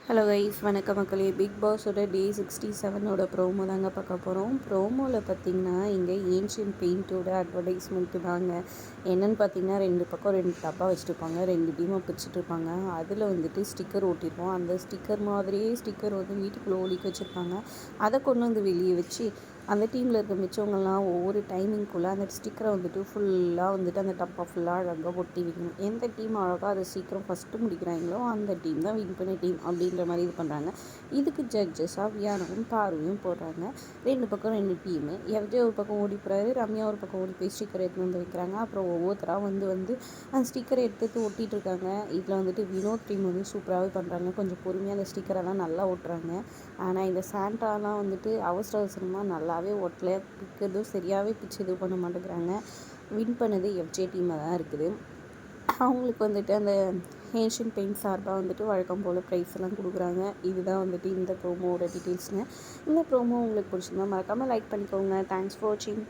Hello guys, வணக்கம் மக்களே. Big பாஸோட டே 67ஓட promo தாங்க பார்க்க போகிறோம். ப்ரோமோவில் பார்த்தீங்கன்னா இங்கே ஏன்ஷியன் பெயிண்ட்டோட அட்வர்டைஸ்மெண்ட்டு தாங்க. என்னென்னு பார்த்தீங்கன்னா 2 பக்கம் 2 டப்பா வச்சுருப்பாங்க, 2 டீமாக பிரிச்சுட்ருப்பாங்க. அதில் வந்துட்டு ஸ்டிக்கர் ஒட்டியிருப்போம். அந்த ஸ்டிக்கர் மாதிரியே ஸ்டிக்கர் வந்து வீட்டுக்குள்ளே ஒலிக்க வச்சுருப்பாங்க. அதை கொண்டு வந்து வெளியே வச்சு அந்த டீமில் இருக்க மிச்சவங்கள்லாம் ஒவ்வொரு டைமிங்குள்ளே அந்த ஸ்டிக்கரை வந்துட்டு ஃபுல்லாக வந்துட்டு அந்த டப்பா ஃபுல்லாக அழகாக ஒட்டி வைக்கணும். எந்த டீம் அழகாக அதை சீக்கிரம் ஃபஸ்ட்டு முடிக்கிறாங்களோ அந்த டீம் தான் வின் பண்ண டீம் அப்படின்ற மாதிரி இது பண்ணுறாங்க. இதுக்கு ஜட்ஜஸாக வியானவும் பார்வையும் போடுறாங்க. 2 பக்கம் 2 டீமு. எவ்ஜே ஒரு பக்கம் ஓடி போகிறாரு, ரம்யா ஒரு பக்கம் ஓடி போய் ஸ்டிக்கர் எடுத்துன்னு வந்து வைக்கிறாங்க. அப்புறம் ஒவ்வொருத்தராக வந்து அந்த ஸ்டிக்கரை எடுத்து ஒட்டிகிட்டு இருக்காங்க. இதில் வந்துட்டு வினோத் டீம் வந்து சூப்பராகவே பண்ணுறாங்க. கொஞ்சம் பொறுமையாக அந்த ஸ்டிக்கரெல்லாம் நல்லா ஒட்டுறாங்க. ஆனால் இந்த சாண்டாலாம் வந்துட்டு அவசரமாக நல்லாவே ஒட்டலை. பிக்கிறதும் சரியாகவே பிச்சு இது பண்ண மாட்டேங்கிறாங்க. வின் பண்ணது எஃப்ஜே டீமாக தான் இருக்குது. அவங்களுக்கு வந்துட்டு அந்த ஏன்ஷியன் பெயிண்ட் சார்பாக வந்துட்டு வழக்கம் போல் ப்ரைஸ் எல்லாம் கொடுக்குறாங்க. இதுதான் வந்துட்டு இந்த ப்ரோமோவோட டீட்டெயில்ஸுங்க. இந்த ப்ரோமோ உங்களுக்கு பிடிச்சிருந்தா மறக்காமல் லைக் பண்ணிக்கோங்க. தேங்க்ஸ் ஃபார் வாட்சிங்.